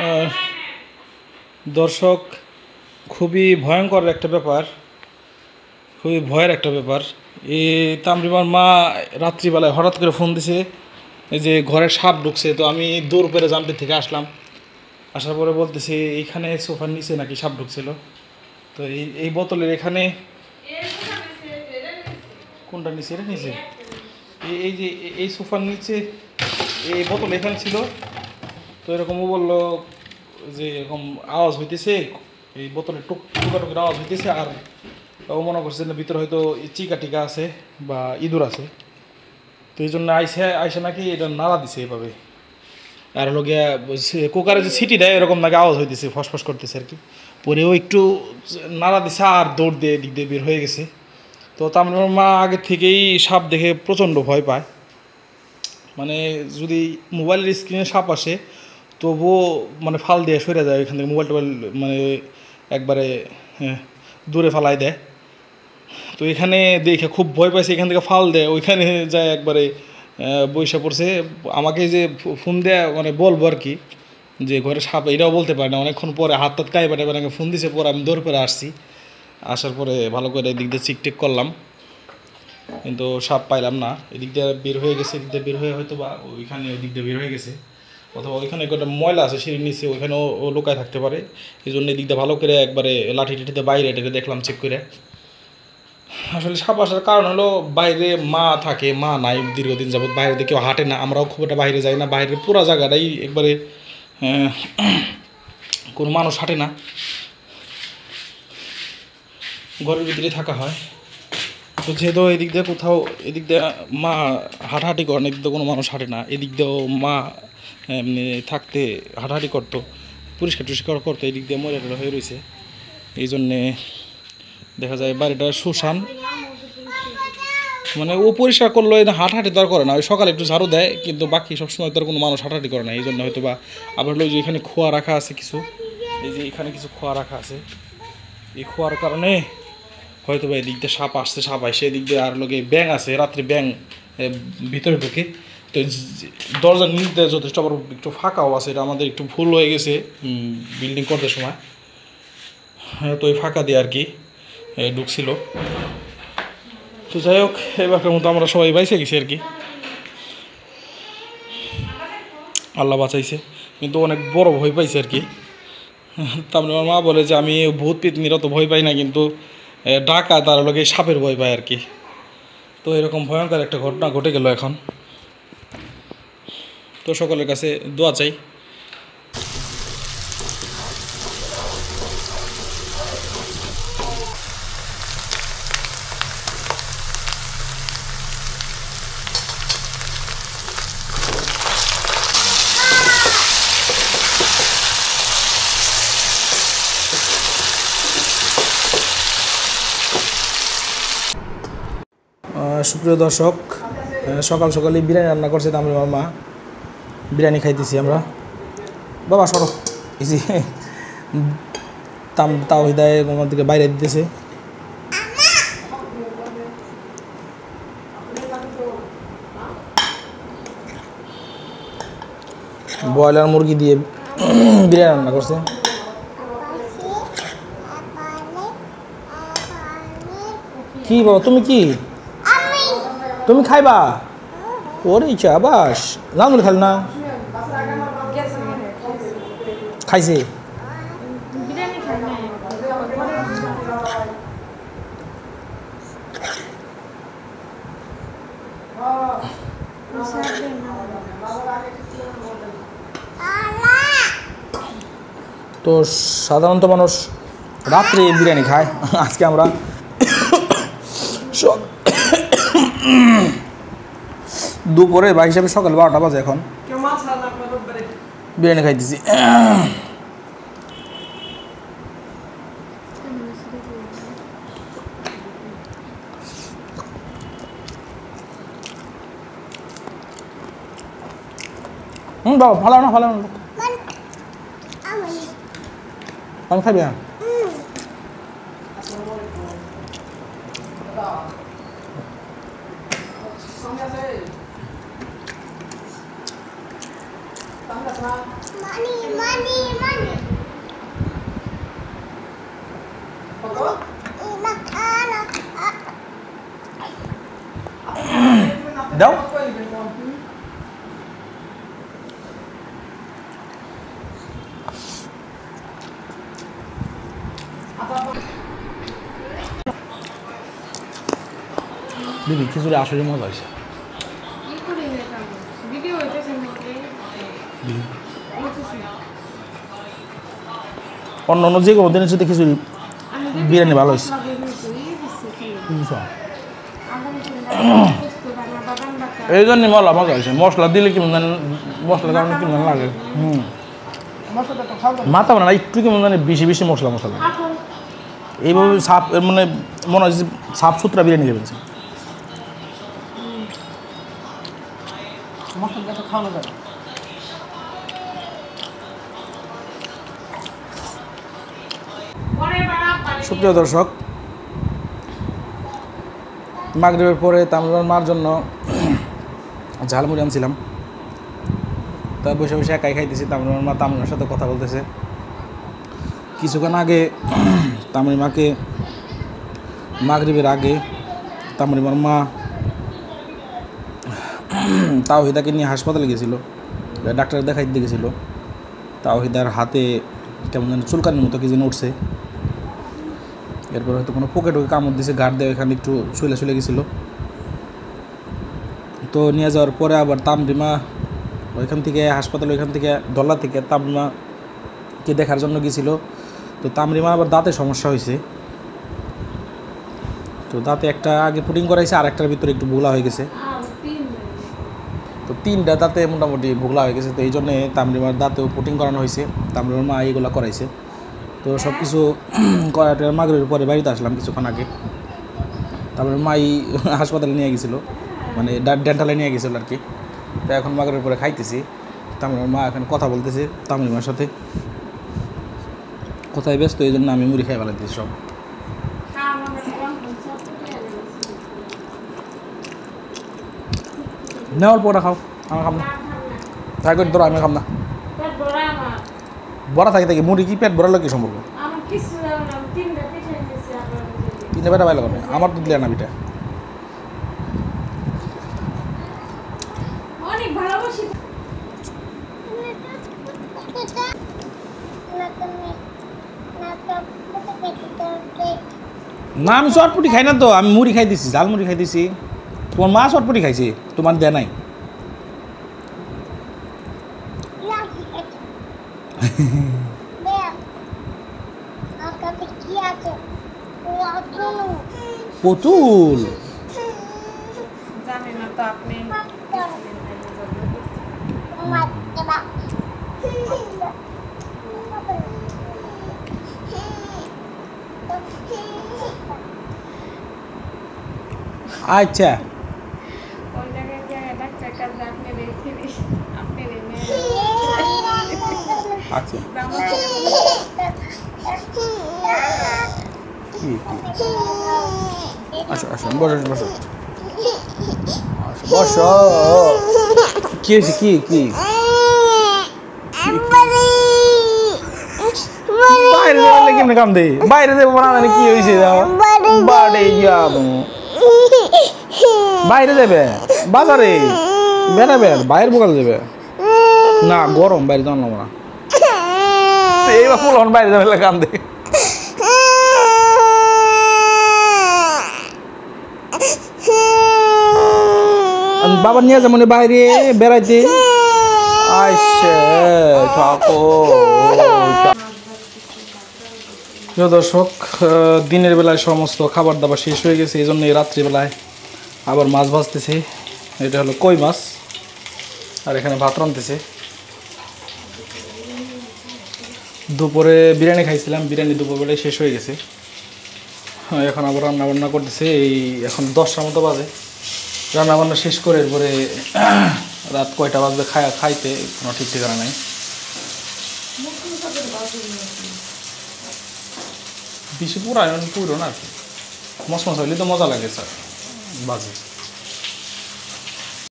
আহ, দর্শক, খুবই ভয়ঙ্কর একটা ব্যাপার, খুবই ভয়ের একটা ব্যাপার। এই তামরিমার মা রাত্রিবেলায় হঠাৎ করে ফোন দিছে, এই যে ঘরে সাপ ঢুকছে। তো আমি দৌড় করে জানতে থেকে আসলাম, আসার পরে বলতেছি এইখানে সোফার নিচে নাকি সাপ ঢুকছিল। তো এই বোতলের এখানে কোনটা নিচে, এটা নিচে, এই যে এই সোফার নিচে এই বোতল এখানে ছিল। তো এরকমও বললো যে এরকম আওয়াজ হইতেছে, এই বোতলে টুকাটুকির আওয়াজ হইতেছে। আর ও মনে করছে না ভিতরে হয়তো চিকা টিকা আছে বা ইঁদুর আছে। তো এই জন্য আইসে নাকি এটা নাড়া দিছে এভাবে। আর হলো গিয়া কুকারে যে সিটি দেয় এরকম নাকি আওয়াজ হইতেছে, ফসফস করতেছে আর কি। পরেও একটু নাড়া দিছে আর দৌড় দিয়ে এদিক দিয়ে বের হয়ে গেছে। তো তার মা আগের থেকেই সাপ দেখে প্রচণ্ড ভয় পায়। মানে যদি মোবাইলের স্ক্রিনে সাপ আসে তবুও মানে ফাল দিয়ে সরে যায় ওইখান থেকে, মোবাইল টোবাইল মানে একবারে দূরে ফালাই দেয়। তো এখানে দেখে খুব ভয় পাইছে, এখান থেকে ফাল দেয়, ওইখানে যায় একবারে বইসা পড়ছে। আমাকে যে ফোন দেয় মানে বলবো আর কি যে ঘরে সাপ, এটাও বলতে পারে না। অনেকক্ষণ পরে হাত টাত কাই পাঠাবে আমাকে ফোন দিছে, পরে আমি দৌড় করে আসছি। আসার পরে ভালো করে এদিক দিয়ে চিকটেক করলাম, কিন্তু সাপ পাইলাম না। এদিক দিয়ে বের হয়ে গেছে, এদিক দিয়ে বের হয়ে হয়তো বা ওইখানে ওইদিক দিয়ে বের হয়ে গেছে, অথবা ওইখানে একটা ময়লা আছে সিঁড়ির নিচে, ওইখানেও ও লুকায় থাকতে পারে। এই জন্য এদিক দিয়ে ভালো করে একবারে লাঠি টাঠিতে বাইরে এটাকে দেখলাম চেক করে। আসলে সাপ আসার কারণ হলো বাইরে মা থাকে, মা নাই দীর্ঘদিন যাবত, বাইরে দিয়ে কেউ হাঁটে না, আমরাও খুব একটা বাইরে যাই না। বাইরের পুরো জায়গাটাই একবারে কোনো মানুষ হাঁটে না, ঘরের ভিতরে থাকা হয়। তো যেহেতু এদিক দিয়ে কোথাও, এদিক দিয়ে মা হাঁটাহাঁটি করে না, এদিক দিয়ে কোনো মানুষ হাঁটে না, এদিক দিয়েও মা এমনি থাকতে হাঁটাহাঁটি করতো, পরিষ্কার টরিষ্কার করতো, এদিক দিয়ে মরে টরে হয়ে রয়েছে। এই জন্যে দেখা যায় বাড়িটা শুনশান। মানে ও পরিষ্কার করলো, এটা হাঁটাহাঁটি তো আর করে না, ওই সকালে একটু ঝাড়ু দেয়, কিন্তু বাকি সবসময় তো আর কোনো মানুষ হাঁটাহাঁটি করে না। এই জন্য হয়তো বা আবার হলো যে এখানে খোয়া রাখা আছে কিছু, এই যে এখানে কিছু খোয়া রাখা আছে, এই খোয়ার কারণে হয়তো বা এদিক দিয়ে সাপ আসছে, সাপ আসে এদিক দিয়ে। আর লোকে ব্যাঙ আছে, রাত্রে ব্যাঙ ভিতরে ঢুকে। তো দরজার নিচ দিয়ে যথেষ্ট আবার একটু ফাঁকাও আছে, এটা আমাদের একটু ভুল হয়ে গেছে বিল্ডিং করতে সময়। তো ওই ফাঁকা দিয়ে আর কি ঢুকছিল। তো যাই হোক, এবারকার মতো আমরা সবাই বাইসে গেছি আর কি, আল্লাহ বাঁচাইছে। কিন্তু অনেক বড় ভয় পাইছে আর কি। তারপরে আমার মা বলে যে আমি ভূত পেতনির অত ভয় পাই না, কিন্তু ডাকা তার লোকে সাপের ভয় পায় আর কি। তো এরকম ভয়ঙ্কর একটা ঘটনা ঘটে গেল এখন। তো সকলের কাছে দোয়া চাই। সুপ্রিয় দর্শক, সকাল সকালে বিরিয়ানি রান্না করছে তামরিমার মা, বিরিয়ানি খাইতেছি আমরা। বাবা সরো, এসি তাও হৃদয় আমার দিকে বাইরে দিতেছে। ব্রয়লার মুরগি দিয়ে বিরিয়ানি রান্না করছে। কি বাবা তুমি কি তুমি খাইবা? ওরে ইচ্ছা বাস লাঙ্গুল খাল না খাইছে। তো সাধারণত মানুষ রাত্রে বিরিয়ানি খায়, আজকে আমরা দুপুরে বা হিসাবে সকাল 12টা বাজে এখন বিরিয়ানি খাইতেছি। বাবা ভালো না, ভালো না, আমি খাবি না। দাও দিদি খিচুড়ি আসলে মজা হয়েছে অন্য অন্য যে কোনো দিনের সাথে খিচুড়ি বিরিয়ানি ভালো হয়েছে এই জন্য মশলা মজা হয়েছে মশলা দিলে কেমন জানি মশলা কারণে কেমন লাগে মাথা মানে না একটু কেমন জানি বেশি বেশি মশলা মশলা এইভাবে সাপ মানে মনে হচ্ছে সাফ সুতরা বিরিয়ানি খেয়ে ফেলছে সুপ্রিয় দর্শক মাগরিবের পরে তামিমের মার জন্য ঝালমুড়ি আনছিলাম তা বসে বসে একাই খাইতেছি তামিমের মা তামিমের সাথে কথা বলতেছে কিছুক্ষণ আগে তামিমের মাকে মাগরিবের আগে তামিমের মা তাওহিদাকে নিয়ে হাসপাতালে গেছিল ডাক্তার দেখাইতে গেছিল তাওহিদার হাতে কেমন যেন চুলকানির মতো কি যেন উঠছে এরপর হয়তো কোনো পোকে টোকে কামড় দিয়েছে গাঢ় দেওয়া এখানে একটু চলে গেছিলো তো নিয়ে যাওয়ার পরে আবার তামরিমা ওইখান থেকে হাসপাতাল ওইখান থেকে দল্লা থেকে তামরিমাকে দেখার জন্য গেছিলো তো তামরিমা আবার দাঁতে সমস্যা হয়েছে তো দাঁতে একটা আগে পুটিং করাইছে আর একটার ভিতরে একটু ভোগলা হয়ে গেছে তো 3টা দাঁতে মোটামুটি ভোগলা হয়ে গেছে তো এই জন্যে তামরিমার দাঁতেও পুটিং করানো হয়েছে তামরিমার মা এইগুলো করাইছে তো সব কিছু করাটা মাগরিবের পরে বাড়িতে আসলাম কিছুক্ষণ আগে তারপরে মাই হাসপাতালে নিয়ে গেছিলো মানে ডেন্টালে নিয়ে গেছিলো আর কি তো এখন মাগরিবের পরে খাইতেছি তামিমের মা এখন কথা বলতেছে তামিমের সাথে কোথায় ব্যস্ত এই জন্য আমি মুড়ি খাই ফেলাইতেছি সব নেওয়ার পরে খাও আমার খাম না তাই করে ধরো আমি খাম না বড়া থাকে থাকে মুড়ি কি পেট ভরা লোক কি সম্ভব 3টা পেটা বাইলে করবে আমার তো দিলে না পিঠা না আমি চটপটি খাই না তো আমি মুড়ি খাই দিছি ঝাল মুড়ি খাই দিছি তোমার মা চটপটি খাইছে তোমার দেয় নাই পুতুল জানি না তো আপনি আচ্ছা ওই জায়গায় ডাক্তার কাছে আপনি রেখে আপনি আচ্ছা কি আসো আসো বসো বসো বসো কি হয়েছে কি কি বাইরে যাওয়ার কেমনে কাম দে বাইরে যাবো না কি হয়েছে বাড়ি যাবো বাইরে যাবে বাজারে বেড়াবে বাইরের বোকাল যাবে না গরম বাইরে যাওয়া না এইবার ফুল বাইরে যাবে কাম দে বাবা নিয়ে যাবো বাইরে বেড়াইতে আইসে দর্শক দিনের বেলায় সমস্ত খাবার দাবার শেষ হয়ে গেছে এই জন্য রাত্রিবেলায় আবার মাছ ভাজতেছে এটা হলো কই মাছ আর এখানে ভাত রাঁধতেছে দুপুরে বিরিয়ানি খাইছিলাম বিরিয়ানি দুপুরবেলায় শেষ হয়ে গেছে এখন আবার রান্না বান্না করতেছে এই এখন 10টার মতো বাজে রান্না বান্না শেষ করে এরপরে রাত কয়টা বাজবে খাইতে কোনো ঠিক ঠিকানা নাই বেশি পুরো না আর কি মশ হইলে তো মজা লাগে স্যার বাজে